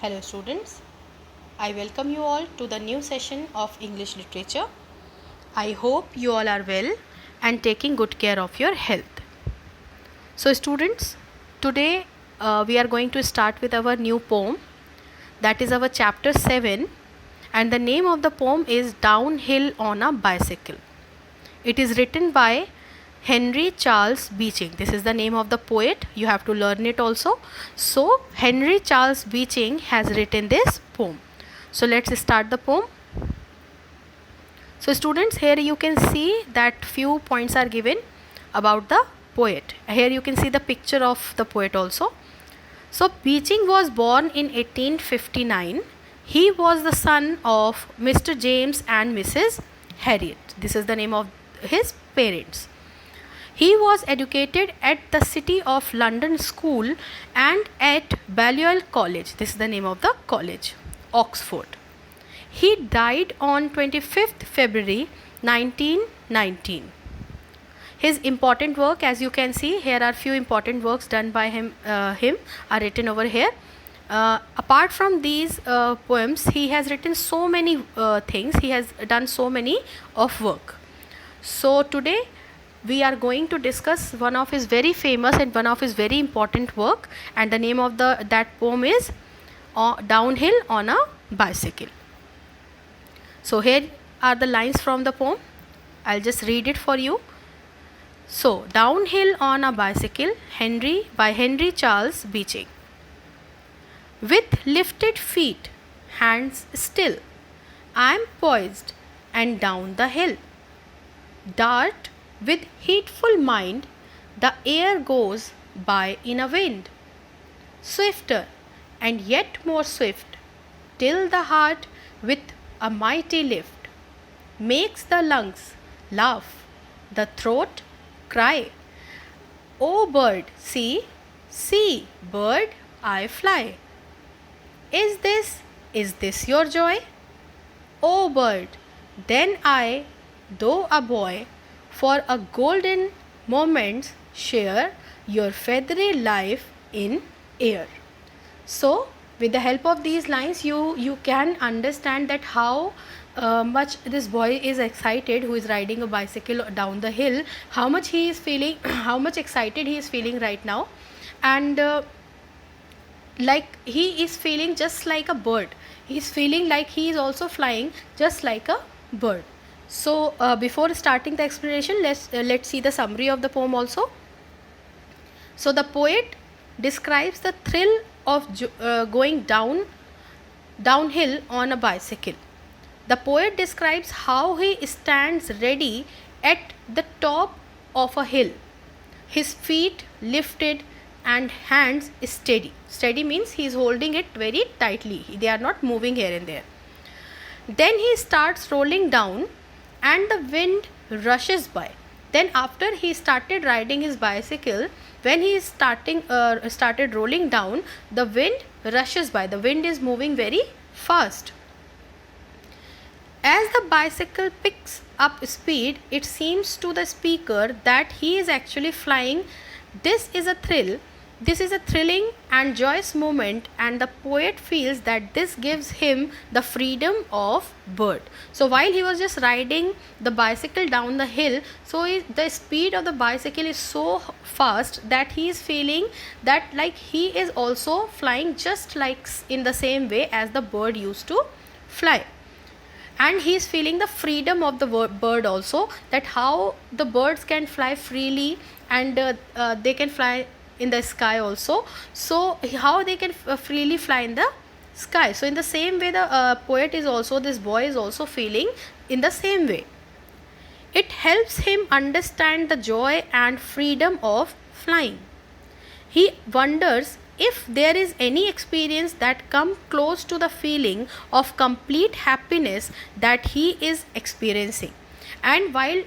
Hello students, I welcome you all to the new session of English Literature. I hope you all are well and taking good care of your health. So students, today we are going to start with our new poem, that is our chapter 7, and the name of the poem is Downhill on a Bicycle. It is written by Henry Charles Beeching. This is the name of the poet. You have to learn it also. So Henry Charles Beeching has written this poem. So let's start the poem. So students, here you can see that few points are given about the poet. Here you can see the picture of the poet also. So Beeching was born in 1859. He was the son of Mr. James and Mrs. Harriet. This is the name of his parents. He was educated at the City of London School and at Balliol College. This is the name of the college, Oxford. He died on 25th February 1919. His important work, as you can see, here are few important works done by him are written over here. Apart from these poems, he has written so many things. He has done so many of work. So today we are going to discuss one of his very famous and one of his very important work, and the name of that poem is Downhill on a Bicycle. So here are the lines from the poem. I'll just read it for you. So Downhill on a Bicycle, by Henry Charles Beeching. With lifted feet, hands still, I am poised and down the hill. Dart with heedful mind, the air goes by in a wind, swifter and yet more swift, till the heart with a mighty lift makes the lungs laugh, the throat cry. O bird, see, see, bird, I fly. Is this your joy? O bird, then I, though a boy, for a golden moment share your feathery life in air. So with the help of these lines, you can understand that how much this boy is excited who is riding a bicycle down the hill, how much he is feeling, how much excited he is feeling right now, and like he is feeling just like a bird. He is feeling like he is also flying just like a bird. So before starting the explanation, let's see the summary of the poem also. So the poet describes the thrill of going downhill on a bicycle. The poet describes how he stands ready at the top of a hill, his feet lifted and hands steady. Steady means he is holding it very tightly. They are not moving here and there. Then he starts rolling down and the wind rushes by. Then after he started riding his bicycle, when he is started rolling down, the wind rushes by. The wind is moving very fast. As the bicycle picks up speed, it seems to the speaker that he is actually flying. This is a thrilling and joyous moment, and the poet feels that this gives him the freedom of bird. So while he was just riding the bicycle down the hill, so the speed of the bicycle is so fast that he is feeling that like he is also flying just like in the same way as the bird used to fly. And he is feeling the freedom of the bird also, that how the birds can fly freely and they can fly in the sky also. So how they can freely fly in the sky. So in the same way, the this boy is also feeling in the same way. It helps him understand the joy and freedom of flying. He wonders if there is any experience that come close to the feeling of complete happiness that he is experiencing. And while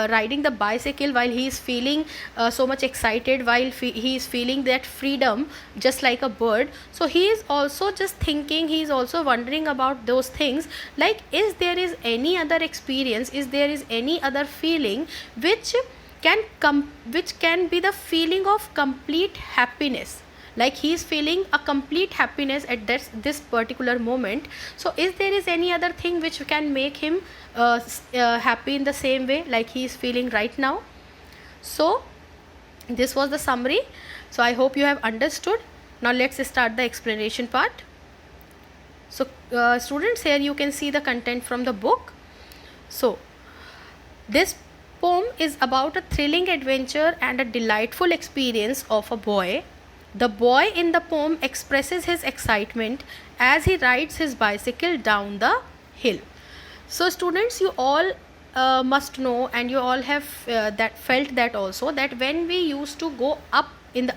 riding the bicycle, while he is feeling so much excited, while he is feeling that freedom just like a bird, so he is also just thinking, he is also wondering about those things, like is there is any other experience, is there is any other feeling which can be the feeling of complete happiness, like he is feeling a complete happiness at this particular moment. So is there any other thing which can make him happy in the same way like he is feeling right now? So this was the summary. So I hope you have understood. Now let's start the explanation part. So students, here you can see the content from the book. So this poem is about a thrilling adventure and a delightful experience of a boy. The boy in the poem expresses his excitement as he rides his bicycle down the hill. So students, you all must know, and you all have felt that also, that when we used to go up in the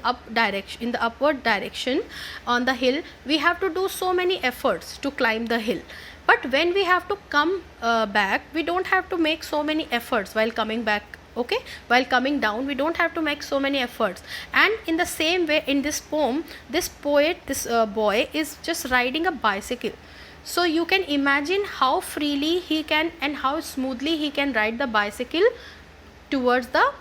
upward direction on the hill, we have to do so many efforts to climb the hill. But when we have to come back, we don't have to make so many efforts while coming back. Okay, while coming down, we don't have to make so many efforts. And in the same way, in this poem, this boy is just riding a bicycle. So you can imagine how freely he can and how smoothly he can ride the bicycle towards the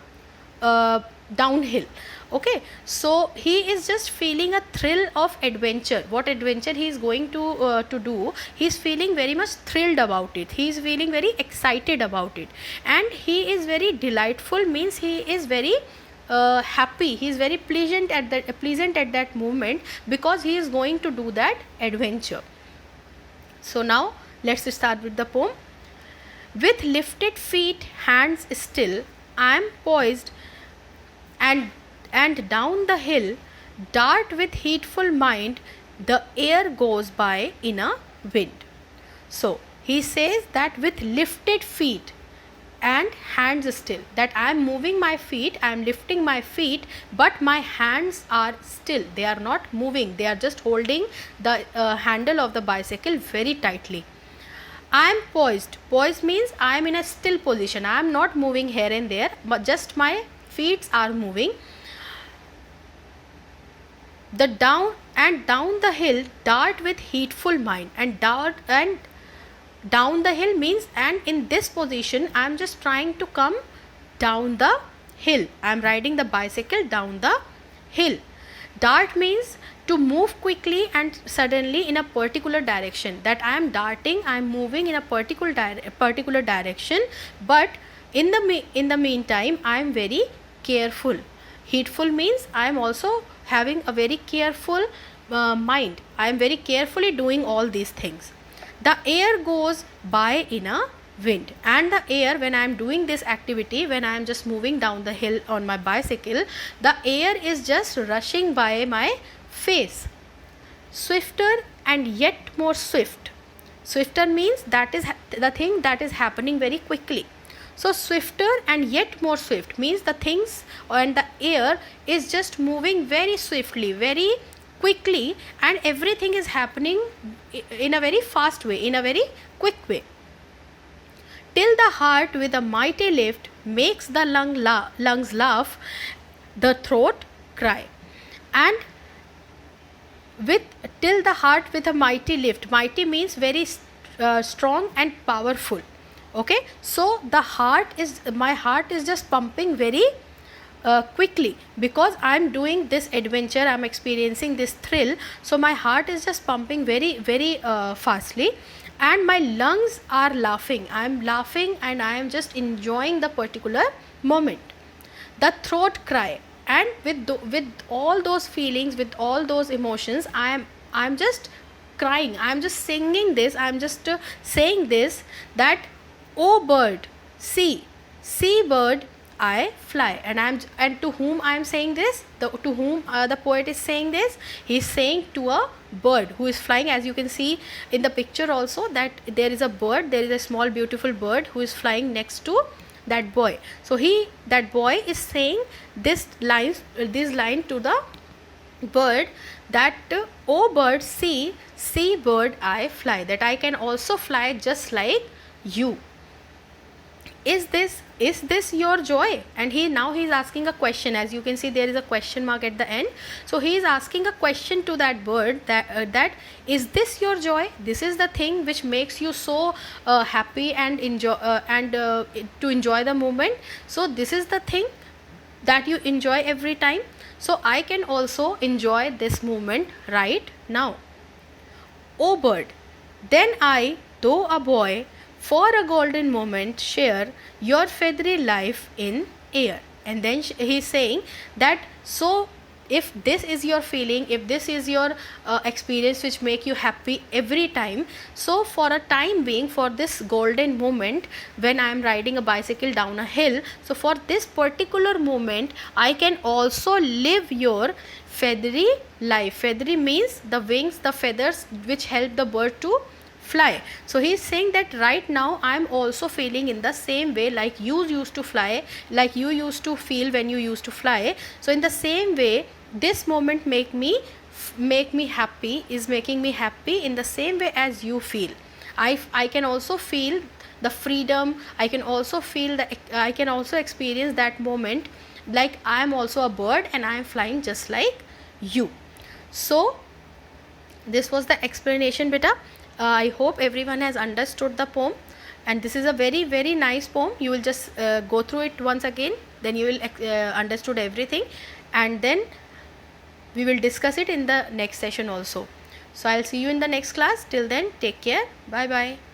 downhill. Okay, so he is just feeling a thrill of adventure. What adventure he is going to do, he is feeling very much thrilled about it. He is feeling very excited about it, and he is very delightful, means he is very happy. He is very pleasant at that moment, because he is going to do that adventure. So now let's start with the poem. With lifted feet, hands still, I am poised, and down the hill, dart with heedful mind, the air goes by in a wind. So he says that with lifted feet and hands still, that I am moving my feet, I am lifting my feet, but my hands are still, they are not moving, they are just holding the handle of the bicycle very tightly. I am poised. Poised means I am in a still position, I am not moving here and there, but just my feet are moving. The down the hill, dart with heedful mind, and down the hill means, and in this position I am just trying to come down the hill, I am riding the bicycle down the hill. Dart means to move quickly and suddenly in a particular direction, that I am darting, I am moving in a particular direction, but in the meantime I am very careful. Heedful means I am also having a very careful mind. I am very carefully doing all these things. The air goes by in a wind, and the air, when I am doing this activity, when I am just moving down the hill on my bicycle, the air is just rushing by my face, swifter and yet more swift. Swifter means that is the thing that is happening very quickly. So swifter and yet more swift means the things and the air is just moving very swiftly, very quickly, and everything is happening in a very fast way, in a very quick way. Till the heart with a mighty lift makes the lungs laugh, the throat cry. And till the heart with a mighty lift. Mighty means very strong and powerful. Okay, so my heart is just pumping very quickly, because I am doing this adventure, I am experiencing this thrill, so my heart is just pumping very fastly, and my lungs are laughing. I am laughing and I am just enjoying the particular moment. The throat cry, and with all those feelings, with all those emotions, I am just crying, I am just singing this, I am just saying this, that O bird, see bird, I fly. And to whom I am saying this? To whom the poet is saying this? He is saying to a bird who is flying. As you can see in the picture also, that there is a bird, there is a small beautiful bird who is flying next to that boy. So that boy is saying this line to the bird, that O bird, see bird, I fly, that I can also fly just like you. Is this your joy? And now he is asking a question. As you can see, there is a question mark at the end. So he is asking a question to that bird, that is this your joy? This is the thing which makes you so happy and enjoy to enjoy the moment. So this is the thing that you enjoy every time. So I can also enjoy this moment right now. O bird, then I, though a boy, for a golden moment share your feathery life in air. And then he's saying that, so if this is your feeling, if this is your experience which make you happy every time, so for a time being, for this golden moment when I am riding a bicycle down a hill, so for this particular moment I can also live your feathery life. Feathery means the wings, the feathers which help the bird to fly. So he is saying that right now I am also feeling in the same way like you used to fly, like you used to feel when you used to fly. So in the same way, this moment make me happy, is making me happy in the same way as you feel. I can also feel the freedom, I can also feel I can also experience that moment like I am also a bird and I am flying just like you. So this was the explanation, beta. I hope everyone has understood the poem, and this is a very very nice poem. You will just go through it once again, then you will understood everything, and then we will discuss it in the next session also. So I'll see you in the next class. Till then, take care. Bye bye.